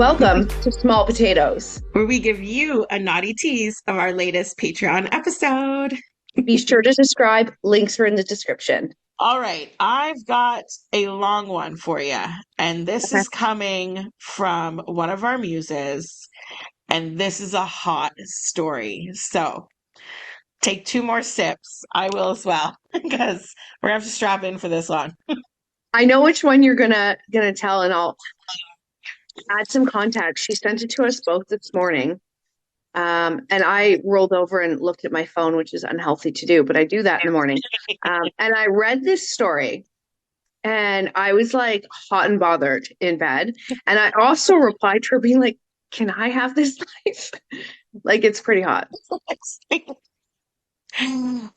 Welcome to Small Potatoes. where we give you a naughty tease of our latest Patreon episode. Be sure to subscribe. Links are in the description. All right, I've got a long one for you, and this Okay. is coming from one of our muses, and this is a hot story. So take two more sips. I will as well, because we're gonna have to strap in for this one. I know which one you're gonna tell, and I'll add some context. She sent it to us both this morning. And I rolled over and looked at my phone, which is unhealthy to do, but I do that in the morning. And I read this story and I was like hot and bothered in bed. And I also replied to her being like, can I have this life? Like, it's pretty hot.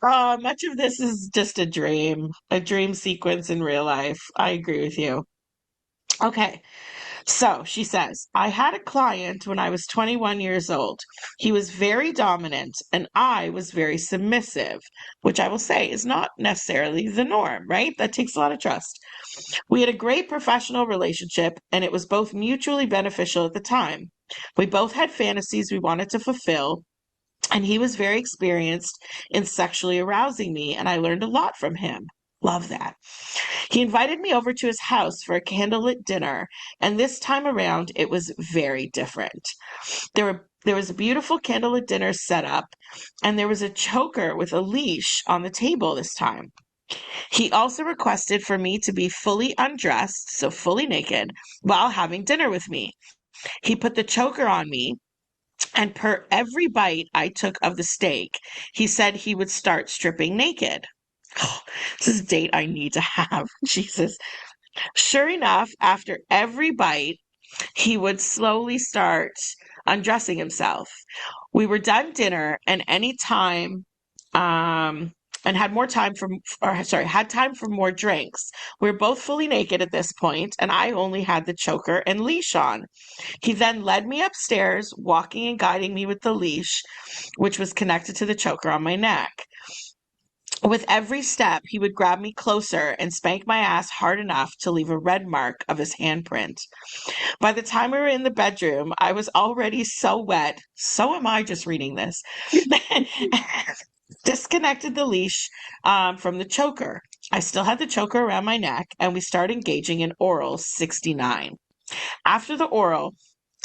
Much of this is just a dream sequence in real life. I agree with you. Okay. So she says, I had a client when I was 21 years old. He was very dominant and I was very submissive, which I will say is not necessarily the norm, right? That takes a lot of trust. We had a great professional relationship and it was both mutually beneficial at the time. We both had fantasies we wanted to fulfill, and he was very experienced in sexually arousing me, and I learned a lot from him. Love that. He invited me over to his house for a candlelit dinner, and this time around it was very different. There was a beautiful candlelit dinner set up, and there was a choker with a leash on the table this time. He also requested for me to be fully undressed, so fully naked, while having dinner with me. He put the choker on me, and per every bite I took of the steak, he said he would start stripping naked. This is a date I need to have. Jesus. Sure enough, after every bite, he would slowly start undressing himself. We were done dinner, and any time, and had more time for, or sorry, had time for more drinks. We were both fully naked at this point, and I only had the choker and leash on. He then led me upstairs, walking and guiding me with the leash, which was connected to the choker on my neck. With every step, he would grab me closer and spank my ass hard enough to leave a red mark of his handprint. By the time we were in the bedroom, I was already so wet. So am I just reading this. Disconnected the leash from the choker. I still had the choker around my neck, and we started engaging in oral 69. After the oral,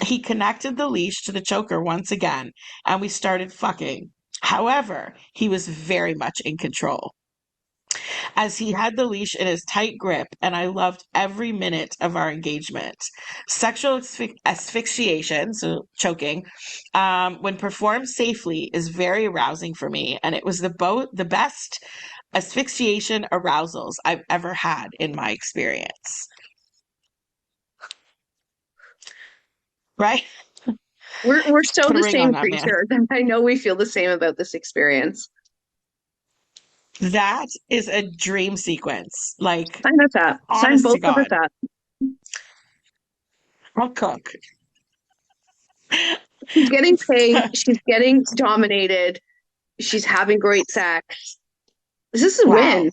he connected the leash to the choker once again, and we started fucking. However, he was very much in control, as he had the leash in his tight grip, and I loved every minute of our engagement. Sexual asphyxiation, so choking, when performed safely, is very arousing for me, and it was the best asphyxiation arousals I've ever had in my experience. Right? We're so Put a the ring on same that, man. creature. I know we feel the same about this experience. That is a dream sequence. Like, Sign us up. Sign honest to both of us God, up. I'll cook. She's getting paid. She's getting dominated. She's having great sex. This is a Wow. win.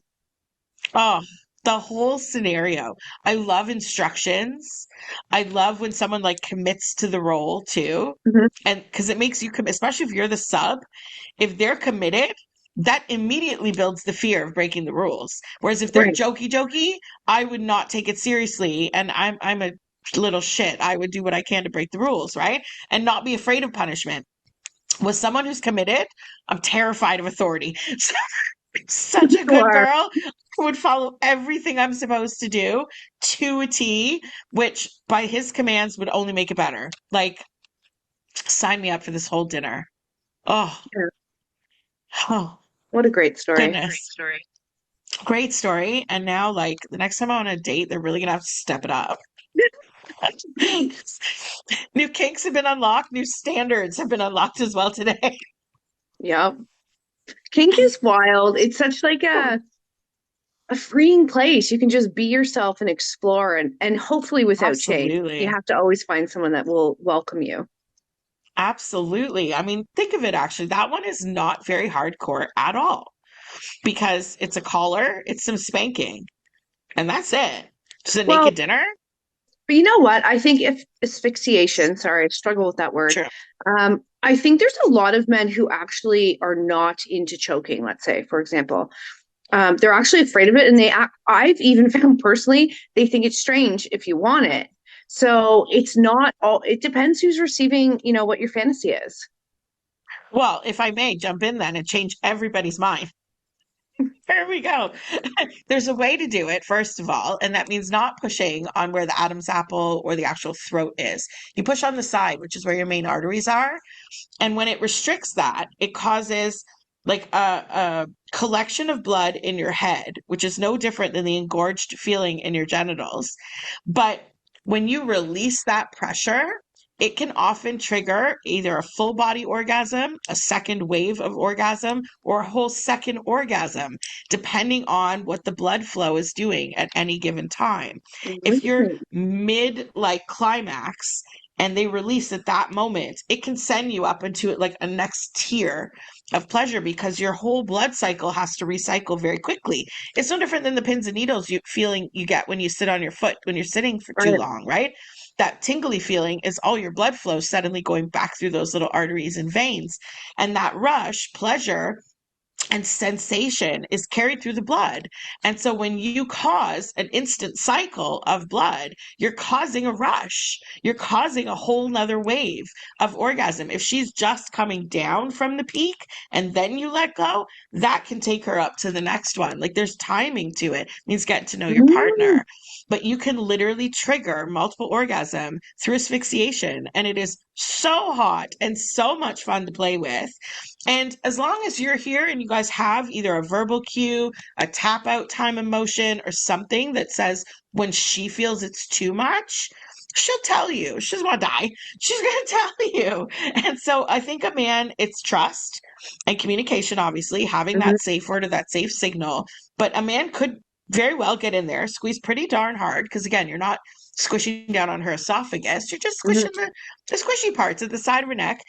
Oh, the whole scenario. I love instructions. I love when someone like commits to the role too. Mhm. And because it makes you commit, especially if you're the sub, if they're committed, that immediately builds the fear of breaking the rules. Whereas if they're Right. jokey, I would not take it seriously. And I'm a little shit. I would do what I can to break the rules, right? And not be afraid of punishment. With someone who's committed, I'm terrified of authority. Such a good Sure. girl. Would follow everything I'm supposed to do to a T, which by his commands would only make it better. Like, sign me up for this whole dinner. Oh, Yeah. oh, What a great story. goodness. Great story. And now, like, the next time I'm on a date, they're really gonna have to step it up. New kinks have been unlocked, new standards have been unlocked as well today. Yep. Kink is wild. It's such like a freeing place. You can just be yourself and explore and hopefully without shame. You Absolutely. have to always find someone that will welcome you. Absolutely. I mean, think of it actually. That one is not very hardcore at all because it's a collar, it's some spanking, and that's it. Just a Well, naked dinner? But you know what? I think if asphyxiation, sorry, I struggle with that word. True. I think there's a lot of men who actually are not into choking, let's say, for example. They're actually afraid of it. And I've even found personally, they think it's strange if you want it. So it's not all, it depends who's receiving, what your fantasy is. Well, if I may jump in then and change everybody's mind. There we go. There's a way to do it, first of all, and that means not pushing on where the Adam's apple or the actual throat is. You push on the side, which is where your main arteries are. And when it restricts that, it causes like a collection of blood in your head, which is no different than the engorged feeling in your genitals. But when you release that pressure, it can often trigger either a full body orgasm, a second wave of orgasm, or a whole second orgasm, depending on what the blood flow is doing at any given time. If you're Really? mid like climax and they release at that moment, it can send you up into like a next tier of pleasure because your whole blood cycle has to recycle very quickly. It's no different than the pins and needles feeling you get when you sit on your foot when you're sitting for too Right. long, right? That tingly feeling is all your blood flow suddenly going back through those little arteries and veins. And that rush, pleasure, and sensation is carried through the blood. And so when you cause an instant cycle of blood, you're causing a rush. You're causing a whole nother wave of orgasm. If she's just coming down from the peak and then you let go, that can take her up to the next one. Like there's timing to it. It means getting to know your Mm, partner. But you can literally trigger multiple orgasm through asphyxiation. And it is so hot and so much fun to play with. And as long as you're here and you guys have either a verbal cue, a tap out time emotion, or something that says when she feels it's too much, she'll tell you. She doesn't want to die. She's going to tell you. And so I think a man, it's trust and communication, obviously, having mhm, that safe word or that safe signal. But a man could very well get in there, squeeze pretty darn hard, because again, you're not squishing down on her esophagus. You're just mhm. squishing the squishy parts at the side of her neck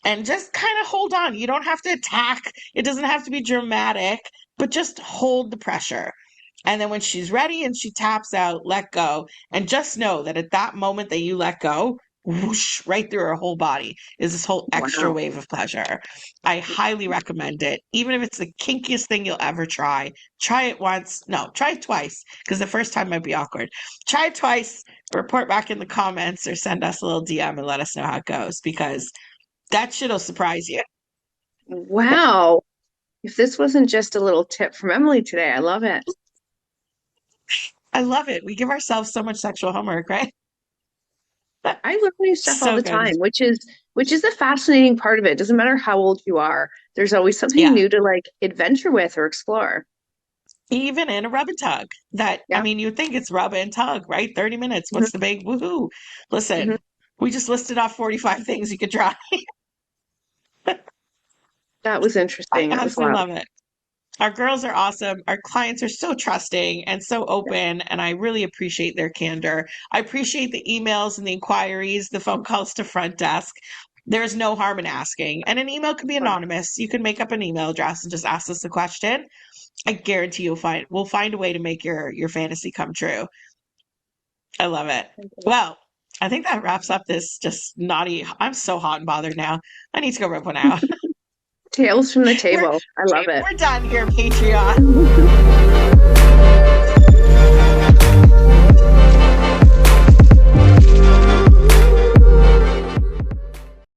and just kind of hold on. You don't have to attack. It doesn't have to be dramatic, but just hold the pressure. And then when she's ready and she taps out, let go. And just know that at that moment that you let go, whoosh, right through her whole body is this whole extra Wow. wave of pleasure. I highly recommend it. Even if it's the kinkiest thing you'll ever try it once. No, try it twice because the first time might be awkward. Try it twice, report back in the comments or send us a little DM and let us know how it goes because that shit'll surprise you. Wow. If this wasn't just a little tip from Emily today, I love it. I love it. We give ourselves so much sexual homework, right? I learn new stuff all So the good. time, which is the fascinating part of it. Doesn't matter how old you are. There's always something Yeah. new to like adventure with or explore. Even in a rub and tug. I Yeah. mean, you would think it's rub and tug, right? 30 minutes. Mhm, What's the big woohoo? mhm. Listen, we just listed off 45 things you could try. That was I interesting. That was absolutely wild. love it. Our girls are awesome. Our clients are so trusting and so open, and I really appreciate their candor. I appreciate the emails and the inquiries, the phone calls to front desk. There's no harm in asking. And an email can be Fun. anonymous. You can make up an email address and just ask us the question. I guarantee we'll find a way to make your fantasy come true. I love it. Well, I think that wraps up this just naughty. I'm so hot and bothered now. I need to go rip one out. Tales from the We're table. I love it. we're done here, Patreon.